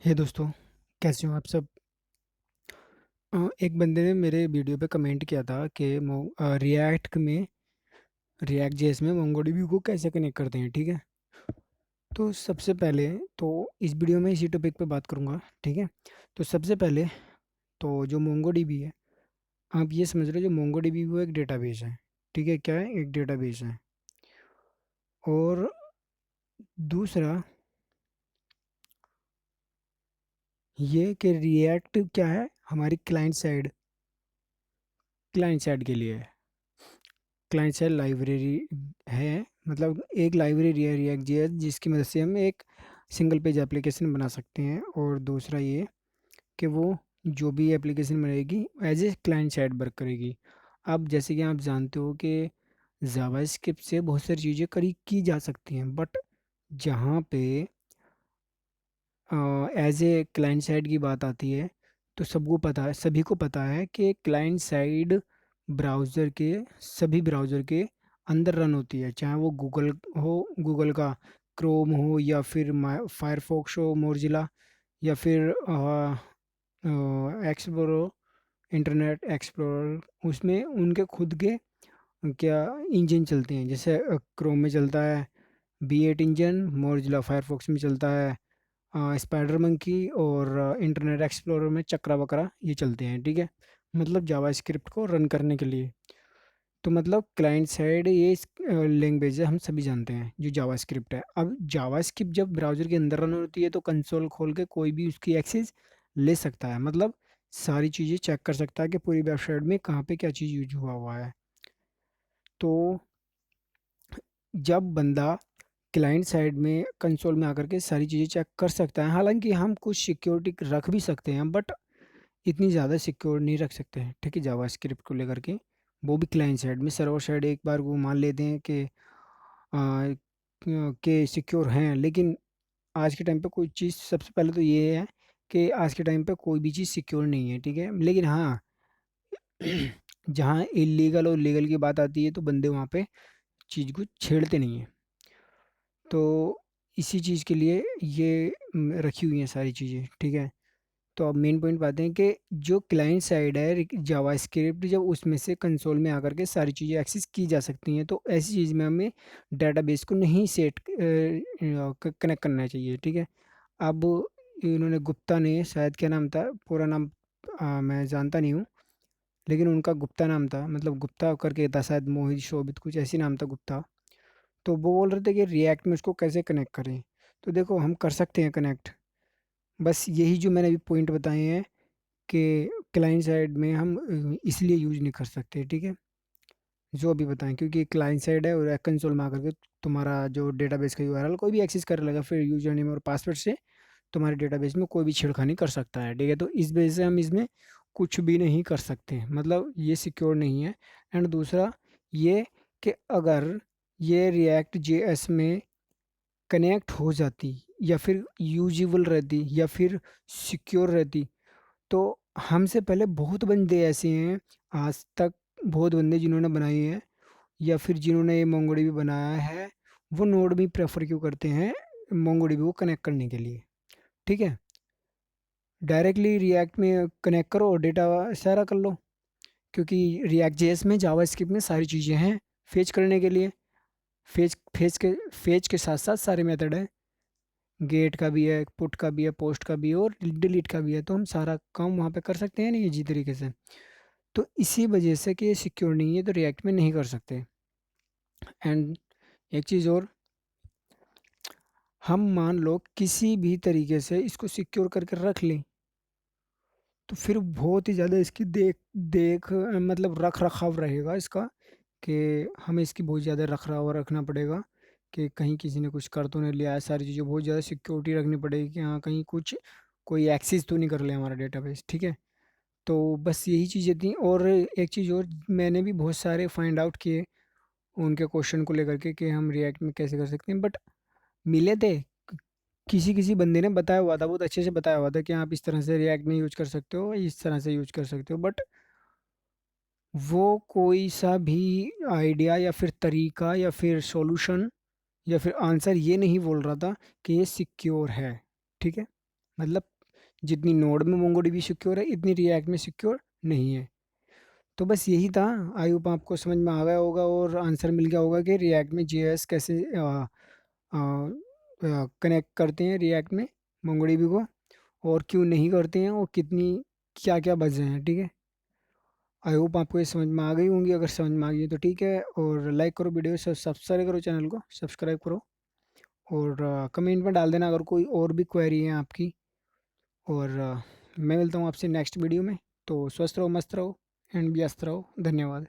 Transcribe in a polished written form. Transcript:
हे दोस्तों, कैसे हो आप सब। एक बंदे ने मेरे वीडियो पे कमेंट किया था कि रिएक्ट जेएस में मोंगोडीबी को कैसे कनेक्ट करते हैं। ठीक है, तो सबसे पहले तो इस वीडियो में इसी टॉपिक पे बात करूंगा। ठीक है, तो सबसे पहले तो जो मोंगोडीबी है, आप ये समझ रहे हो, जो मोंगोडीबी वो एक डेटाबेस है। ठीक है, क्या है, एक डेटाबेस है। और दूसरा ये कि रिएक्ट क्या है, हमारी क्लाइंट साइड के लिए है। क्लाइंट साइड लाइब्रेरी है, मतलब एक लाइब्रेरी है रिएक्ट जेएस, जिसकी मदद से हम एक सिंगल पेज एप्लीकेशन बना सकते हैं। और दूसरा ये कि वो जो भी एप्लीकेशन बनेगी as a client side work करेगी। अब जैसे कि आप जानते हो कि जावास्क्रिप्ट से बहुत सारी चीज़ें करी की जा सकती हैं, बट जहाँ पे एज ए क्लाइंट साइड की बात आती है, तो सभी को पता है कि क्लाइंट साइड ब्राउज़र के सभी ब्राउज़र के अंदर रन होती है, चाहे वो गूगल हो, गूगल का क्रोम हो, या फिर फायरफॉक्स हो, मोजिला, या फिर एक्सप्लोरर, इंटरनेट एक्सप्लोरर। उसमें उनके खुद के क्या इंजन चलते हैं, जैसे क्रोम में चलता है B8 इंजन, मोजिला फायरफॉक्स में चलता है स्पाइडर मंकी, और इंटरनेट एक्सप्लोरर में चक्रा वक्रा ये चलते हैं। ठीक है, मतलब जावास्क्रिप्ट को रन करने के लिए। तो मतलब क्लाइंट साइड ये लैंग्वेज है, हम सभी जानते हैं जो जावास्क्रिप्ट है। अब जावास्क्रिप्ट जब ब्राउज़र के अंदर रन होती है तो कंसोल खोल के कोई भी उसकी एक्सेस ले सकता है, मतलब सारी चीज़ें चेक कर सकता है कि पूरी वेबसाइट में कहाँ पे क्या चीज़ यूज हुआ हुआ है। तो जब बंदा क्लाइंट साइड में कंसोल में आकर के सारी चीज़ें चेक कर सकता है, हालांकि हम कुछ सिक्योरिटी रख भी सकते हैं, बट इतनी ज़्यादा सिक्योर नहीं रख सकते हैं। ठीक है, जावास्क्रिप्ट को लेकर के, वो भी क्लाइंट साइड में। सर्वर साइड एक बार वो मान लेते हैं कि सिक्योर हैं, लेकिन आज के टाइम पे कोई चीज़, सबसे पहले तो ये है कि आज के टाइम पे कोई भी चीज़ सिक्योर नहीं है। ठीक है, लेकिन हाँ, जहाँ इलीगल और लीगल की बात आती है तो बंदे वहाँ पे चीज़ को छेड़ते नहीं हैं। तो इसी चीज़ के लिए ये रखी हुई हैं सारी चीज़ें। ठीक है, तो अब मेन पॉइंट बात है कि जो क्लाइंट साइड है जावास्क्रिप्ट, जब उसमें से कंसोल में आकर के सारी चीज़ें एक्सेस की जा सकती हैं, तो ऐसी चीज़ में हमें डेटाबेस को नहीं कनेक्ट करना चाहिए। ठीक है, अब इन्होंने, गुप्ता ने, शायद क्या नाम था पूरा नाम, मैं जानता नहीं हूँ, लेकिन उनका गुप्ता नाम था, मतलब गुप्ता करके था शायद, मोहित शोभित कुछ ऐसी नाम था, गुप्ता। तो वो बोल रहे थे कि रिएक्ट में उसको कैसे कनेक्ट करें। तो देखो, हम कर सकते हैं कनेक्ट, बस यही जो मैंने अभी पॉइंट बताए हैं कि क्लाइंट साइड में हम इसलिए यूज नहीं कर सकते। ठीक है, जो अभी बताएं, क्योंकि क्लाइंट साइड है और कंसोल में आकर के तुम्हारा जो डेटाबेस का यूआरएल कोई भी एक्सेस कर लेगा, फिर यूजर नेम और पासवर्ड से तुम्हारे डेटाबेस में कोई भी छेड़खानी कर सकता है। ठीक है, तो इस वजह से हम इसमें कुछ भी नहीं कर सकते, मतलब ये सिक्योर नहीं है। एंड दूसरा ये कि अगर ये रिएक्ट जेएस में कनेक्ट हो जाती, या फिर यूजेबल रहती, या फिर सिक्योर रहती, तो हमसे पहले बहुत बंदे ऐसे हैं, आज तक बहुत बंदे जिन्होंने बनाई है, या फिर जिन्होंने ये मोंगोडीबी बनाया है, वो नोड भी प्रेफर क्यों करते हैं मोंगोडीबी को कनेक्ट करने के लिए। ठीक है, डायरेक्टली रिएक्ट में कनेक्ट करो और डेटा सारा कर लो, क्योंकि रिएक्ट जेएस में, जावास्क्रिप्ट में सारी चीज़ें हैं फेच करने के लिए। फेच के साथ साथ सारे मेथड हैं, गेट का भी है, पुट का भी है, पोस्ट का भी है, और डिलीट का भी है। तो हम सारा काम वहाँ पे कर सकते हैं नहीं इजी तरीके से। तो इसी वजह से कि ये सिक्योर नहीं है, तो रिएक्ट में नहीं कर सकते। एंड एक चीज़ और, हम मान लो किसी भी तरीके से इसको सिक्योर करके रख लें, तो फिर बहुत ही ज़्यादा इसकी देख देख मतलब रख रखाव रहेगा इसका, कि हमें इसकी बहुत ज़्यादा रख रखाव रखना पड़ेगा, कि कहीं किसी ने कुछ कर तो नहीं लिया है। सारी चीज़ें बहुत ज़्यादा सिक्योरिटी रखनी पड़ेगी कि हाँ, कहीं कुछ कोई एक्सेस तो नहीं कर ले हमारा डेटाबेस। ठीक है, तो बस यही चीज़ें थी। और एक चीज़ और, मैंने भी बहुत सारे फाइंड आउट किए उनके क्वेश्चन को लेकर के कि हम रिएक्ट में कैसे कर सकते हैं, बट मिले थे, किसी किसी बंदे ने बताया हुआ था, बहुत अच्छे से बताया हुआ था कि आप इस तरह से रिएक्ट में यूज कर सकते हो, इस तरह से यूज कर सकते हो, बट वो कोई सा भी आइडिया या फिर तरीका या फिर सॉल्यूशन या फिर आंसर ये नहीं बोल रहा था कि ये सिक्योर है। ठीक है, मतलब जितनी नोड में मोंगोडीबी सिक्योर है इतनी रिएक्ट में सिक्योर नहीं है। तो बस यही था। आई होप आपको समझ में आ गया होगा और आंसर मिल गया होगा कि रिएक्ट में जेएस कैसे कनेक्ट करते हैं रिएक्ट में मोंगोडीबी को, और क्यों नहीं करते हैं, और कितनी क्या क्या वजह हैं। ठीक है, आई होप आपको ये समझ में आ गई होंगी। अगर समझ में आ गई है तो ठीक है, और लाइक करो वीडियो, सब्सक्राइब करो चैनल को, सब्सक्राइब करो, और कमेंट में डाल देना अगर कोई और भी क्वेरी है आपकी। और मैं मिलता हूँ आपसे नेक्स्ट वीडियो में। तो स्वस्थ रहो, मस्त रहो एंड व्यस्त रहो। धन्यवाद।